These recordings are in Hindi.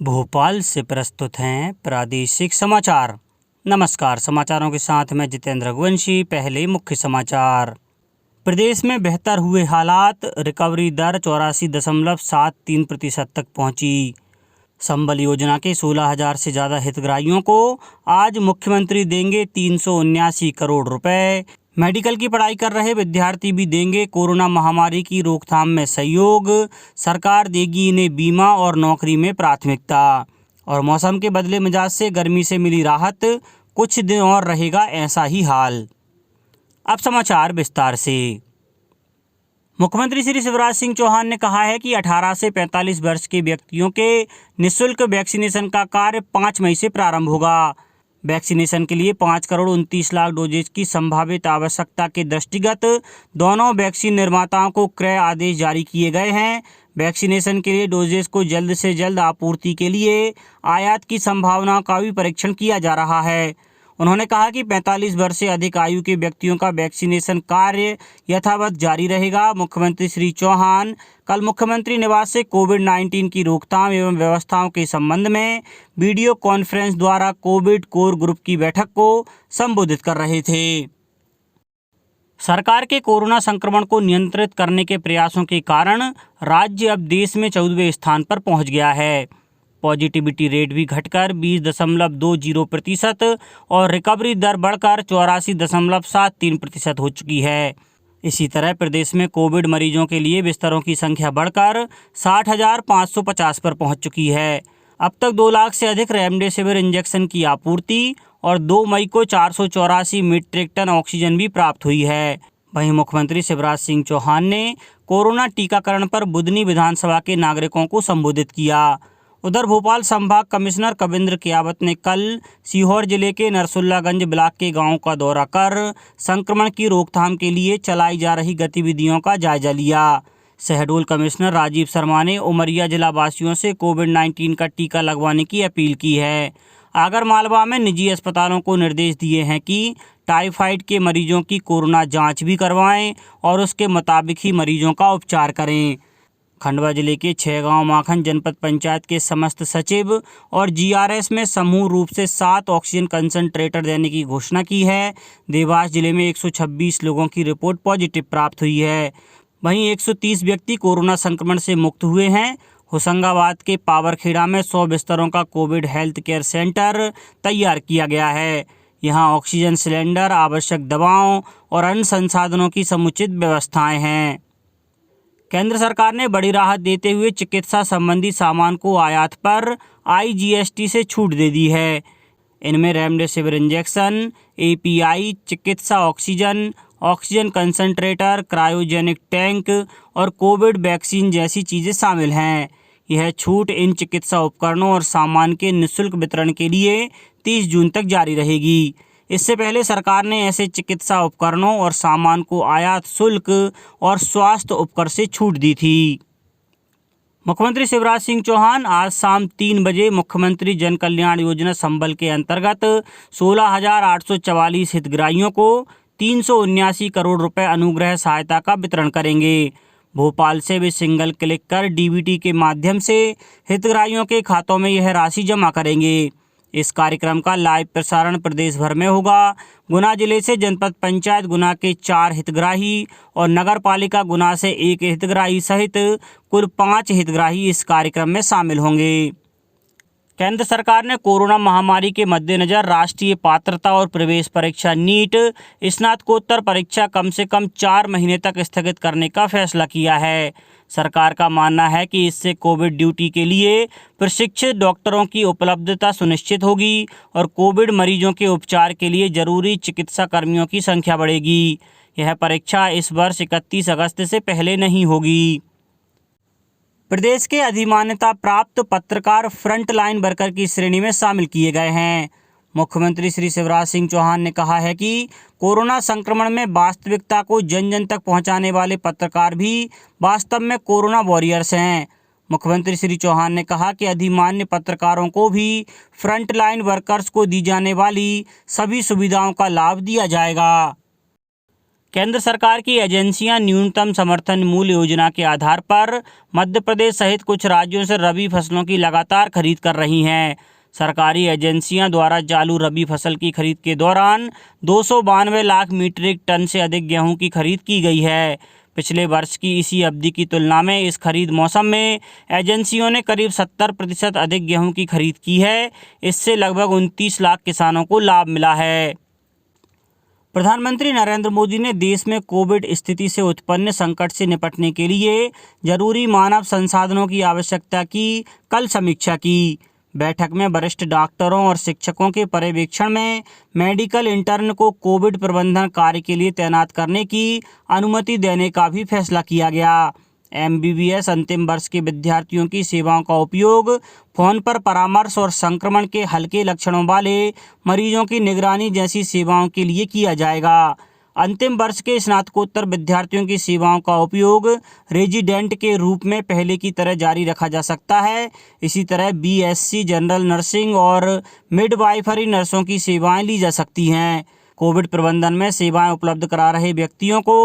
भोपाल से प्रस्तुत हैं प्रादेशिक समाचार। नमस्कार, समाचारों के साथ मैं जितेंद्र रघुवंशी। पहले मुख्य समाचार। प्रदेश में बेहतर हुए हालात, रिकवरी दर 84.73% तक पहुंची। संबल योजना के 16,000 से ज़्यादा हितग्राहियों को आज मुख्यमंत्री देंगे 379 करोड़ रुपए। मेडिकल की पढ़ाई कर रहे विद्यार्थी भी देंगे कोरोना महामारी की रोकथाम में सहयोग। सरकार देगी इन्हें बीमा और नौकरी में प्राथमिकता। और मौसम के बदले मिजाज से गर्मी से मिली राहत, कुछ दिन और रहेगा ऐसा ही हाल। अब समाचार विस्तार से। मुख्यमंत्री श्री शिवराज सिंह चौहान ने कहा है कि 18 से 45 वर्ष के व्यक्तियों के निःशुल्क वैक्सीनेशन का कार्य 5 मई से प्रारंभ होगा। वैक्सीनेशन के लिए 5,29,00,000 डोजेज की संभावित आवश्यकता के दृष्टिगत दोनों वैक्सीन निर्माताओं को क्रय आदेश जारी किए गए हैं। वैक्सीनेशन के लिए डोजेज को जल्द से जल्द आपूर्ति के लिए आयात की संभावनाओं का भी परीक्षण किया जा रहा है। उन्होंने कहा कि 45 वर्ष से अधिक आयु के व्यक्तियों का वैक्सीनेशन कार्य यथावत जारी रहेगा। मुख्यमंत्री श्री चौहान कल मुख्यमंत्री निवास से कोविड-19 की रोकथाम एवं व्यवस्थाओं के संबंध में वीडियो कॉन्फ्रेंस द्वारा कोविड कोर ग्रुप की बैठक को संबोधित कर रहे थे। सरकार के कोरोना संक्रमण को नियंत्रित करने के प्रयासों के कारण राज्य अब देश में 14वें स्थान पर पहुंच गया है। पॉजिटिविटी रेट भी घटकर 20.20% और रिकवरी दर बढ़कर 84.73% हो चुकी है। इसी तरह प्रदेश में कोविड मरीजों के लिए बिस्तरों की संख्या बढ़कर 60,550 पर पहुंच चुकी है। अब तक 2 लाख से अधिक रेमडेसिविर इंजेक्शन की आपूर्ति और 2 मई को 484 मीट्रिक टन ऑक्सीजन भी प्राप्त हुई है। वहीं मुख्यमंत्री शिवराज सिंह चौहान ने कोरोना टीकाकरण पर बुधनी विधानसभा के नागरिकों को संबोधित किया। उधर भोपाल संभाग कमिश्नर कविंद्र कियावत ने कल सीहोर जिले के नरसुल्लागंज ब्लॉक के गांवों का दौरा कर संक्रमण की रोकथाम के लिए चलाई जा रही गतिविधियों का जायजा लिया। शहडोल कमिश्नर राजीव शर्मा ने उमरिया जिला वासियों से कोविड-19 का टीका लगवाने की अपील की है। आगरमालवा में निजी अस्पतालों को निर्देश दिए हैं कि टाइफाइड के मरीजों की कोरोना जांच भी करवाएं और उसके मुताबिक ही मरीजों का उपचार करें। खंडवा जिले के 6 गांव माखन जनपद पंचायत के समस्त सचिव और जीआरएस में समूह रूप से 7 ऑक्सीजन कंसंट्रेटर देने की घोषणा की है। देवास जिले में 126 लोगों की रिपोर्ट पॉजिटिव प्राप्त हुई है। वहीं 130 व्यक्ति कोरोना संक्रमण से मुक्त हुए हैं। होशंगाबाद के पावरखेड़ा में 100 बिस्तरों का कोविड हेल्थ केयर सेंटर तैयार किया गया है। यहाँ ऑक्सीजन सिलेंडर, आवश्यक दवाओं और अन्य संसाधनों की समुचित व्यवस्थाएं हैं। केंद्र सरकार ने बड़ी राहत देते हुए चिकित्सा संबंधी सामान को आयात पर IGST से छूट दे दी है। इनमें रेमडेसिविर इंजेक्शन, API, चिकित्सा oxygen, oxygen concentrator, cryogenic tank और कोविड वैक्सीन जैसी चीज़ें शामिल हैं। यह छूट इन चिकित्सा उपकरणों और सामान के निःशुल्क वितरण के लिए 30 जून तक जारी रहेगी। इससे पहले सरकार ने ऐसे चिकित्सा उपकरणों और सामान को आयात शुल्क और स्वास्थ्य उपकर से छूट दी थी। मुख्यमंत्री शिवराज सिंह चौहान आज शाम 3 बजे मुख्यमंत्री जन कल्याण योजना संबल के अंतर्गत 16,844 हितग्राहियों को 379 करोड़ रुपए अनुग्रह सहायता का वितरण करेंगे। भोपाल से वे सिंगल क्लिक कर DBT के माध्यम से हितग्राहियों के खातों में यह राशि जमा करेंगे। इस कार्यक्रम का लाइव प्रसारण प्रदेश भर में होगा। गुना जिले से जनपद पंचायत गुना के 4 हितग्राही और नगर पालिका गुना से 1 हितग्राही सहित कुल 5 हितग्राही इस कार्यक्रम में शामिल होंगे। केंद्र सरकार ने कोरोना महामारी के मद्देनज़र राष्ट्रीय पात्रता और प्रवेश परीक्षा नीट स्नातकोत्तर परीक्षा कम से कम 4 महीने तक स्थगित करने का फैसला किया है। सरकार का मानना है कि इससे कोविड ड्यूटी के लिए प्रशिक्षित डॉक्टरों की उपलब्धता सुनिश्चित होगी और कोविड मरीजों के उपचार के लिए जरूरी चिकित्सा कर्मियों की संख्या बढ़ेगी। यह परीक्षा इस वर्ष 31 अगस्त से पहले नहीं होगी। प्रदेश के अधिमान्यता प्राप्त पत्रकार फ्रंटलाइन वर्कर की श्रेणी में शामिल किए गए हैं। मुख्यमंत्री श्री शिवराज सिंह चौहान ने कहा है कि कोरोना संक्रमण में वास्तविकता को जन जन तक पहुंचाने वाले पत्रकार भी वास्तव में कोरोना वॉरियर्स हैं। मुख्यमंत्री श्री चौहान ने कहा कि अधिमान्य पत्रकारों को भी फ्रंटलाइन वर्कर्स को दी जाने वाली सभी सुविधाओं का लाभ दिया जाएगा। केंद्र सरकार की एजेंसियां न्यूनतम समर्थन मूल्य योजना के आधार पर मध्य प्रदेश सहित कुछ राज्यों से रबी फसलों की लगातार खरीद कर रही हैं। सरकारी एजेंसियां द्वारा चालू रबी फसल की खरीद के दौरान 292 लाख मीट्रिक टन से अधिक गेहूं की खरीद की गई है। पिछले वर्ष की इसी अवधि की तुलना में इस खरीद मौसम में एजेंसियों ने करीब 70% अधिक गेहूं की खरीद की है। इससे लगभग 29 लाख किसानों को लाभ मिला है। प्रधानमंत्री नरेंद्र मोदी ने देश में कोविड स्थिति से उत्पन्न संकट से निपटने के लिए जरूरी मानव संसाधनों की आवश्यकता की कल समीक्षा की। बैठक में वरिष्ठ डॉक्टरों और शिक्षकों के पर्यवेक्षण में मेडिकल इंटर्न को कोविड प्रबंधन कार्य के लिए तैनात करने की अनुमति देने का भी फैसला किया गया। MBBS अंतिम वर्ष के विद्यार्थियों की सेवाओं का उपयोग फोन पर परामर्श और संक्रमण के हल्के लक्षणों वाले मरीजों की निगरानी जैसी सेवाओं के लिए किया जाएगा। अंतिम वर्ष के स्नातकोत्तर विद्यार्थियों की सेवाओं का उपयोग रेजिडेंट के रूप में पहले की तरह जारी रखा जा सकता है। इसी तरह BSc जनरल नर्सिंग और मिडवाइफरी नर्सों की सेवाएं ली जा सकती हैं। कोविड प्रबंधन में सेवाएं उपलब्ध करा रहे व्यक्तियों को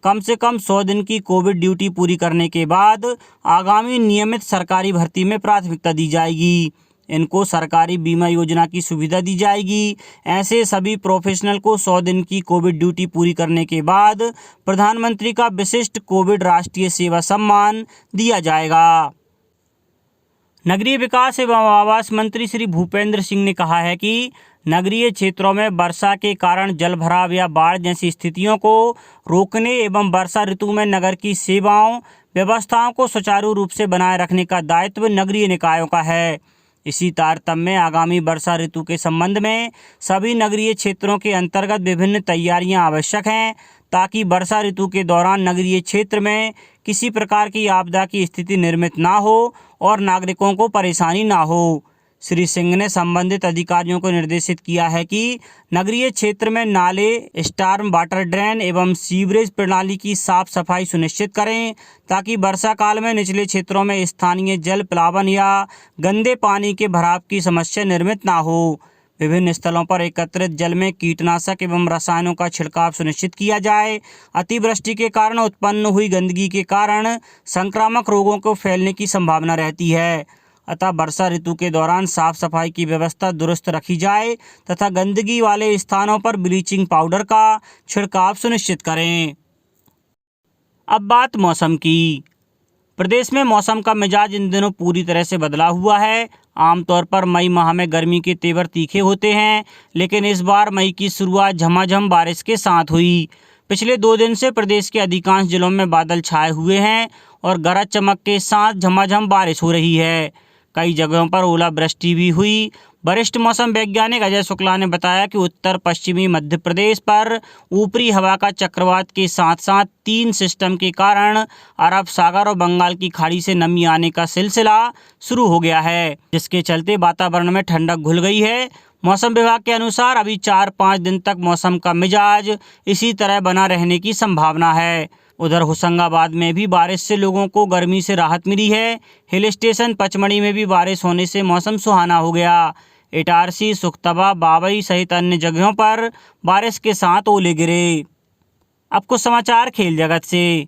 कम से कम 100 दिन की कोविड ड्यूटी पूरी करने के बाद आगामी नियमित सरकारी भर्ती में प्राथमिकता दी जाएगी। इनको सरकारी बीमा योजना की सुविधा दी जाएगी। ऐसे सभी प्रोफेशनल को 100 दिन की कोविड ड्यूटी पूरी करने के बाद प्रधानमंत्री का विशिष्ट कोविड राष्ट्रीय सेवा सम्मान दिया जाएगा। नगरीय विकास एवं आवास मंत्री श्री भूपेंद्र सिंह ने कहा है कि नगरीय क्षेत्रों में वर्षा के कारण जलभराव या बाढ़ जैसी स्थितियों को रोकने एवं वर्षा ऋतु में नगर की सेवाओं व्यवस्थाओं को सुचारू रूप से बनाए रखने का दायित्व नगरीय निकायों का है। इसी तारतम्य में आगामी वर्षा ऋतु के संबंध में सभी नगरीय क्षेत्रों के अंतर्गत विभिन्न तैयारियां आवश्यक हैं, ताकि वर्षा ऋतु के दौरान नगरीय क्षेत्र में किसी प्रकार की आपदा की स्थिति निर्मित ना हो और नागरिकों को परेशानी ना हो। श्री सिंह ने संबंधित अधिकारियों को निर्देशित किया है कि नगरीय क्षेत्र में नाले, स्टॉर्म वाटर ड्रेन एवं सीवरेज प्रणाली की साफ सफाई सुनिश्चित करें, ताकि वर्षा काल में निचले क्षेत्रों में स्थानीय जल प्लावन या गंदे पानी के भराव की समस्या निर्मित ना हो। विभिन्न स्थलों पर एकत्रित जल में कीटनाशक एवं रसायनों का छिड़काव सुनिश्चित किया जाए। अतिवृष्टि के कारण उत्पन्न हुई गंदगी के कारण संक्रामक रोगों को फैलने की संभावना रहती है। अतः वर्षा ऋतु के दौरान साफ सफाई की व्यवस्था दुरुस्त रखी जाए तथा गंदगी वाले स्थानों पर ब्लीचिंग पाउडर का छिड़काव सुनिश्चित करें। अब बात मौसम की। प्रदेश में मौसम का मिजाज इन दिनों पूरी तरह से बदला हुआ है। आमतौर पर मई माह में गर्मी के तेवर तीखे होते हैं, लेकिन इस बार मई की शुरुआत झमाझम बारिश के साथ हुई। पिछले 2 दिन से प्रदेश के अधिकांश जिलों में बादल छाए हुए हैं और गरज चमक के साथ झमाझम बारिश हो रही है। कई जगहों पर ओलावृष्टि भी हुई। वरिष्ठ मौसम वैज्ञानिक अजय शुक्ला ने बताया कि उत्तर पश्चिमी मध्य प्रदेश पर ऊपरी हवा का चक्रवात के साथ साथ 3 सिस्टम के कारण अरब सागर और बंगाल की खाड़ी से नमी आने का सिलसिला शुरू हो गया है, जिसके चलते वातावरण में ठंडक घुल गई है। मौसम विभाग के अनुसार अभी 4-5 दिन तक मौसम का मिजाज इसी तरह बना रहने की संभावना है। उधर होशंगाबाद में भी बारिश से लोगों को गर्मी से राहत मिली है। हिल स्टेशन पचमढ़ी में भी बारिश होने से मौसम सुहाना हो गया। इटारसी, सुखतबा, बाबई सहित अन्य जगहों पर बारिश के साथ ओले गिरे। अब कुछ समाचार खेल जगत से।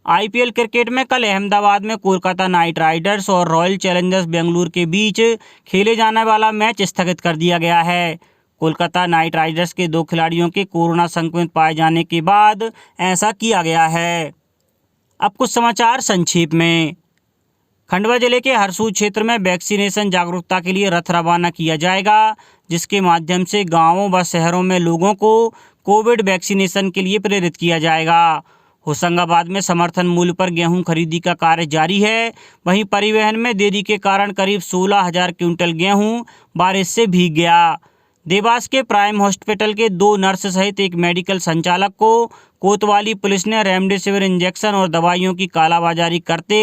IPL क्रिकेट में कल अहमदाबाद में कोलकाता नाइट राइडर्स और रॉयल चैलेंजर्स बेंगलुरु के बीच खेले जाने वाला मैच स्थगित कर दिया गया है। कोलकाता नाइट राइडर्स के 2 खिलाड़ियों के कोरोना संक्रमित पाए जाने के बाद ऐसा किया गया है। अब कुछ समाचार संक्षेप में। खंडवा जिले के हरसूद क्षेत्र में वैक्सीनेशन जागरूकता के लिए रथ रवाना किया जाएगा, जिसके माध्यम से गांवों व शहरों में लोगों को कोविड वैक्सीनेशन के लिए प्रेरित किया जाएगा। होशंगाबाद में समर्थन मूल्य पर गेहूं खरीदी का कार्य जारी है। वहीं परिवहन में देरी के कारण करीब 16,000 क्विंटल गेहूं बारिश से भीग गया। देवास के प्राइम हॉस्पिटल के 2 नर्स सहित एक मेडिकल संचालक को कोतवाली पुलिस ने रेमडेसिविर इंजेक्शन और दवाइयों की कालाबाजारी करते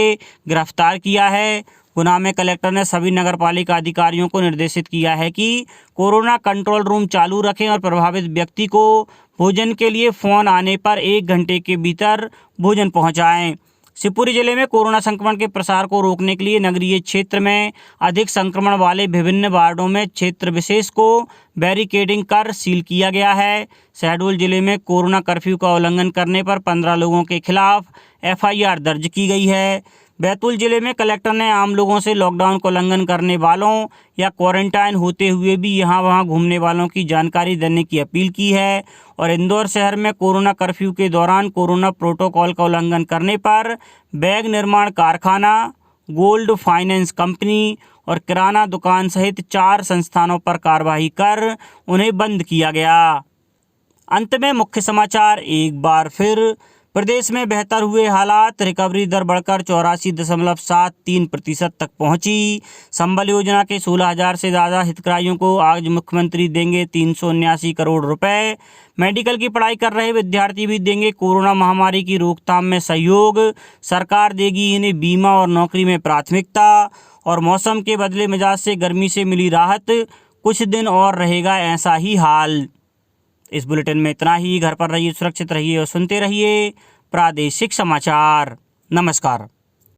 गिरफ्तार किया है। गुना में कलेक्टर ने सभी नगरपालिका अधिकारियों को निर्देशित किया है कि कोरोना कंट्रोल रूम चालू रखें और प्रभावित व्यक्ति को भोजन के लिए फ़ोन आने पर 1 घंटे के भीतर भोजन पहुंचाएं। शिवपुरी जिले में कोरोना संक्रमण के प्रसार को रोकने के लिए नगरीय क्षेत्र में अधिक संक्रमण वाले विभिन्न वार्डों में क्षेत्र विशेष को बैरिकेडिंग कर सील किया गया है। शहडोल जिले में कोरोना कर्फ्यू का उल्लंघन करने पर 15 लोगों के खिलाफ FIR दर्ज की गई है। बैतूल जिले में कलेक्टर ने आम लोगों से लॉकडाउन का उल्लंघन करने वालों या क्वारंटाइन होते हुए भी यहां वहां घूमने वालों की जानकारी देने की अपील की है। और इंदौर शहर में कोरोना कर्फ्यू के दौरान कोरोना प्रोटोकॉल का उल्लंघन करने पर बैग निर्माण कारखाना, गोल्ड फाइनेंस कंपनी और किराना दुकान सहित 4 संस्थानों पर कार्रवाई कर उन्हें बंद किया गया। अंत में मुख्य समाचार एक बार फिर। प्रदेश में बेहतर हुए हालात, रिकवरी दर बढ़कर 84.73% तक पहुंची। संबल योजना के 16,000 से ज़्यादा हितग्राहियों को आज मुख्यमंत्री देंगे 379 करोड़ रुपए। मेडिकल की पढ़ाई कर रहे विद्यार्थी भी देंगे कोरोना महामारी की रोकथाम में सहयोग। सरकार देगी इन्हें बीमा और नौकरी में प्राथमिकता। और मौसम के बदले मिजाज से गर्मी से मिली राहत, कुछ दिन और रहेगा ऐसा ही हाल। इस बुलेटिन में इतना ही। घर पर रहिए, सुरक्षित रहिए और सुनते रहिए प्रादेशिक समाचार। नमस्कार।